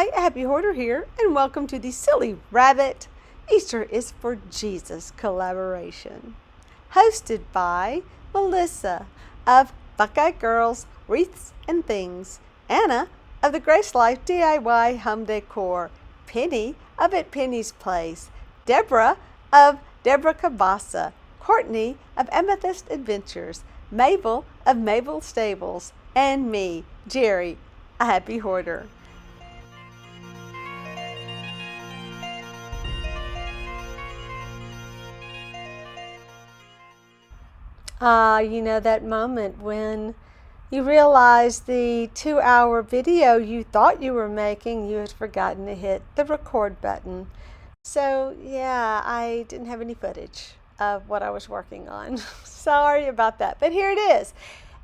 Hi, Happy Hoarder here, and welcome to the Silly Rabbit Easter is for Jesus collaboration. Hosted by Melissa of Buckeye Girls, Wreaths and Things, Anna of the Grace Life DIY Home Decor, Penny of At Penny's Place, Deborah of Deborah Cabasa, Courtney of Amethyst Adventures, Mabel of Mabel Stables, and me, Geri, a Happy Hoarder. You know that moment when you realize the 2-hour video you thought you were making, you had forgotten to hit the record button. So yeah, I didn't have any footage of what I was working on. Sorry about that, but here it is.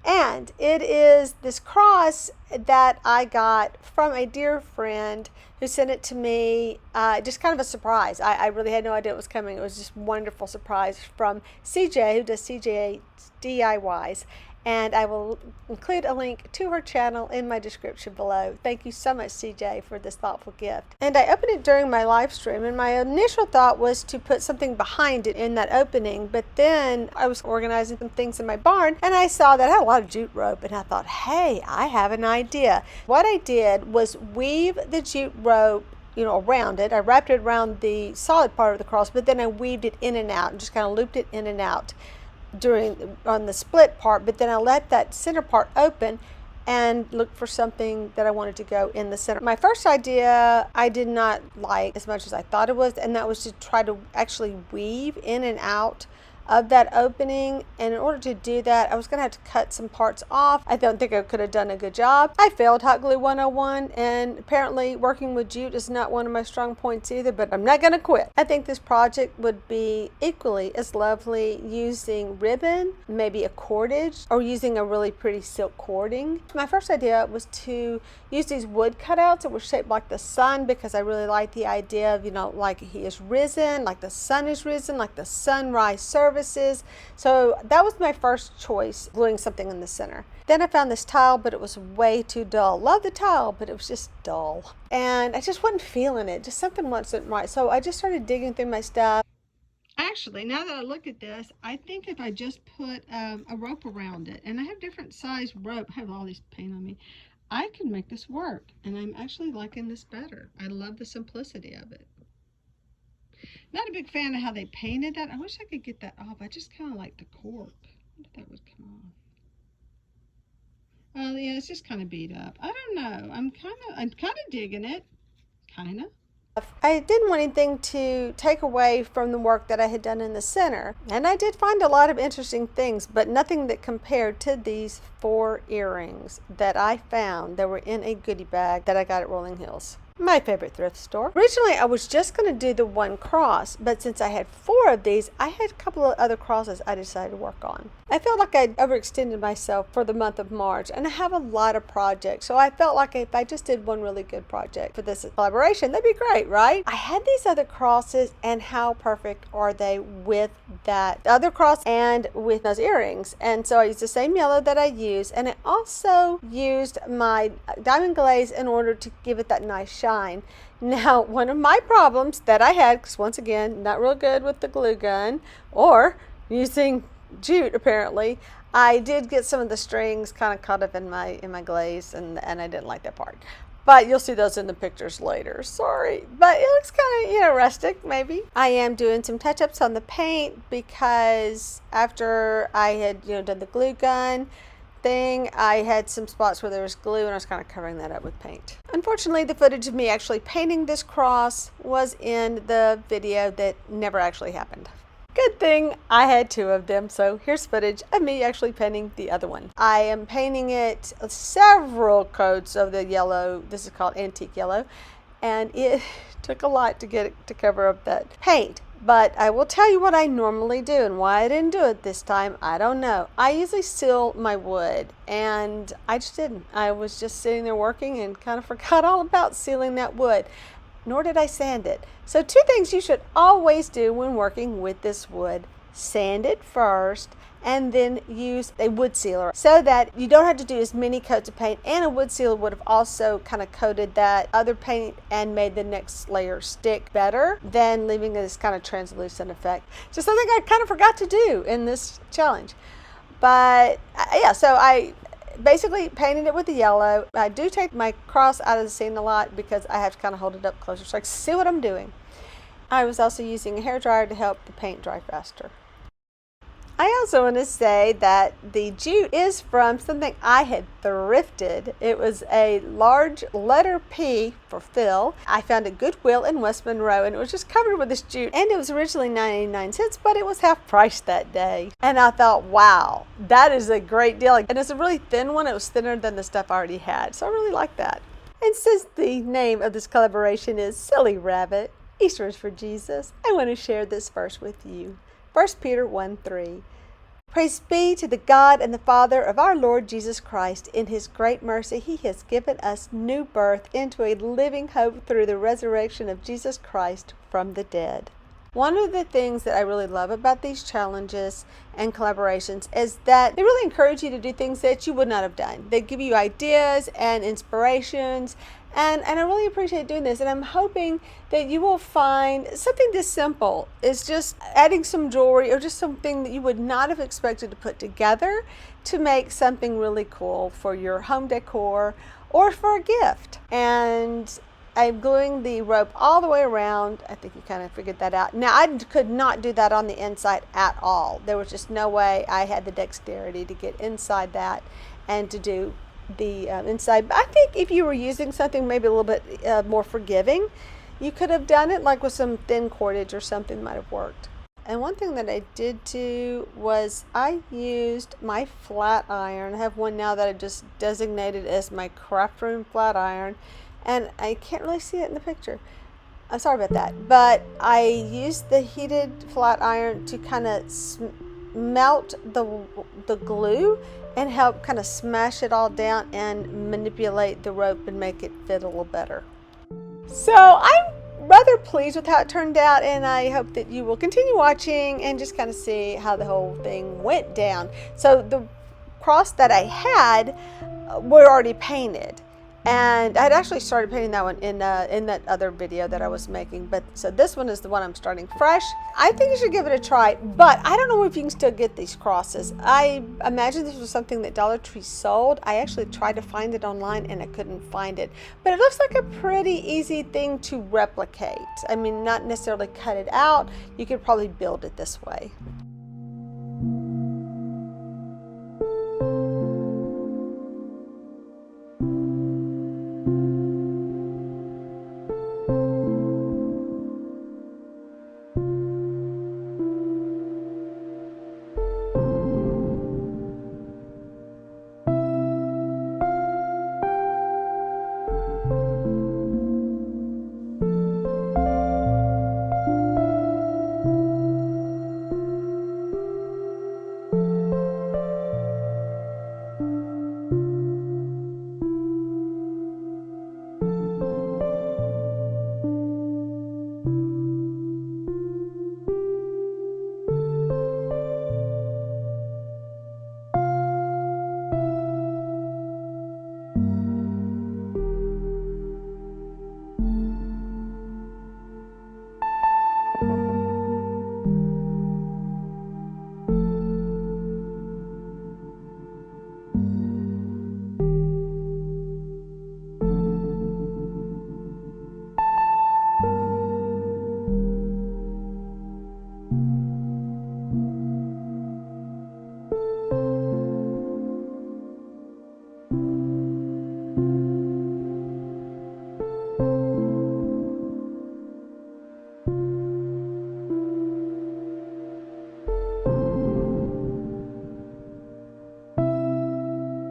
And it is this cross that I got from a dear friend who sent it to me, just kind of a surprise. I really had no idea it was coming. It was just a wonderful surprise from CJ, who does CJ DIYs. And I will include a link to her channel in my description below. Thank you so much, CJ, for this thoughtful gift. And I opened it during my live stream, and my initial thought was to put something behind it in that opening, but then I was organizing some things in my barn, and I saw that I had a lot of jute rope, and I thought, hey, I have an idea. What I did was weave the jute rope around it. I wrapped it around the solid part of the cross, but then I weaved it in and out and just kind of looped it in and out on the split part, but then I let that center part open and look for something that I wanted to go in the center. My first idea I did not like as much as I thought it was, and that was to try to actually weave in and out of that opening. And in order to do that, I was going to have to cut some parts off. I don't think I could have done a good job. I failed Hot Glue 101, and apparently working with jute is not one of my strong points either, but I'm not going to quit. I think this project would be equally as lovely using ribbon, maybe a cordage, or using a really pretty silk cording. My first idea was to use these wood cutouts that were shaped like the sun, because I really like the idea of, like he is risen, like the sun is risen, like the sunrise service. So that was my first choice, gluing something in the center. Then I found this tile, but it was way too dull. Love the tile, but it was just dull. And I just wasn't feeling it. Just something wasn't right. So I just started digging through my stuff. Actually, now that I look at this, I think if I just put a rope around it, and I have different size rope, I have all these paint on me, I can make this work. And I'm actually liking this better. I love the simplicity of it. Not a big fan of how they painted that. I wish I could get that off. I just kind of like the cork. I wonder if that would come off. Oh yeah, it's just kind of beat up. I don't know. I'm kind of digging it. Kind of. I didn't want anything to take away from the work that I had done in the center. And I did find a lot of interesting things, but nothing that compared to these 4 earrings that I found that were in a goodie bag that I got at Rolling Hills, my favorite thrift store. Originally, I was just going to do the one cross, but since I had 4 of these, I had a couple of other crosses I decided to work on. I felt like I'd overextended myself for the month of March, and I have a lot of projects, so I felt like if I just did one really good project for this collaboration, that'd be great, right? I had these other crosses, and how perfect are they with that other cross and with those earrings? And so I used the same yellow that I used, and I also used my diamond glaze in order to give it that nice shine. Now, one of my problems that I had, because once again, not real good with the glue gun or using jute apparently, I did get some of the strings kind of caught up in my glaze, and I didn't like that part. But you'll see those in the pictures later. Sorry, but it looks kind of, rustic maybe. I am doing some touch-ups on the paint because after I had, done the glue gun thing, I had some spots where there was glue, and I was kind of covering that up with paint. Unfortunately, the footage of me actually painting this cross was in the video that never actually happened. Good thing I had 2 of them, so here's footage of me actually painting the other one. I am painting it several coats of the yellow. This is called antique yellow, and it took a lot to get it to cover up that paint. But I will tell you what I normally do, and why I didn't do it this time, I don't know. I usually seal my wood, and I just didn't. I was just sitting there working and kind of forgot all about sealing that wood. Nor did I sand it. So 2 things you should always do when working with this wood: sand it first, and then use a wood sealer so that you don't have to do as many coats of paint, and a wood sealer would have also kind of coated that other paint and made the next layer stick better than leaving this kind of translucent effect. Just something I kind of forgot to do in this challenge. But yeah, so I basically painted it with the yellow. I do take my cross out of the scene a lot because I have to kind of hold it up closer so I can see what I'm doing. I was also using a hairdryer to help the paint dry faster. I also want to say that the jute is from something I had thrifted. It was a large letter P for Phil. I found a Goodwill in West Monroe, and it was just covered with this jute, and it was originally 99 cents, but it was half price that day. And I thought, wow, that is a great deal. And it's a really thin one. It was thinner than the stuff I already had, so I really like that. And since the name of this collaboration is Silly Rabbit, Easter is for Jesus, I want to share this verse with you. 1 Peter 1:3. Praise be to the God and the Father of our Lord Jesus Christ. In his great mercy, he has given us new birth into a living hope through the resurrection of Jesus Christ from the dead. One of the things that I really love about these challenges and collaborations is that they really encourage you to do things that you would not have done. They give you ideas and inspirations, and I really appreciate doing this. And I'm hoping that you will find something this simple is just adding some jewelry or just something that you would not have expected to put together to make something really cool for your home decor or for a gift. And I'm gluing the rope all the way around. I think you kind of figured that out. Now, I could not do that on the inside at all. There was just no way I had the dexterity to get inside that and to do the inside. But I think if you were using something maybe a little bit more forgiving, you could have done it like with some thin cordage or something might have worked. And one thing that I did do was I used my flat iron. I have one now that I just designated as my craft room flat iron. And I can't really see it in the picture. I'm sorry about that. But I used the heated flat iron to kind of melt the glue and help kind of smash it all down and manipulate the rope and make it fit a little better. So I'm rather pleased with how it turned out, and I hope that you will continue watching and just kind of see how the whole thing went down. So the cross that I had were already painted. And I had actually started painting that one in that other video that I was making. But so this one is the one I'm starting fresh. I think you should give it a try, but I don't know if you can still get these crosses. I imagine this was something that Dollar Tree sold. I actually tried to find it online and I couldn't find it. But it looks like a pretty easy thing to replicate. I mean, not necessarily cut it out. You could probably build it this way.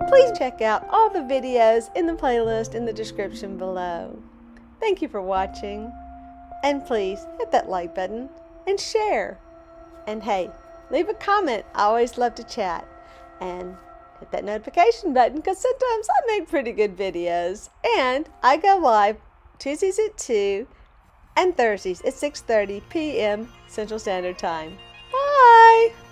Please check out all the videos in the playlist in the description below. Thank you for watching, and please hit that like button and share. And hey, leave a comment. I always love to chat. And hit that notification button because sometimes I make pretty good videos. And I go live Tuesdays at 2 and Thursdays at 6:30 p.m. Central Standard Time. Bye! Bye.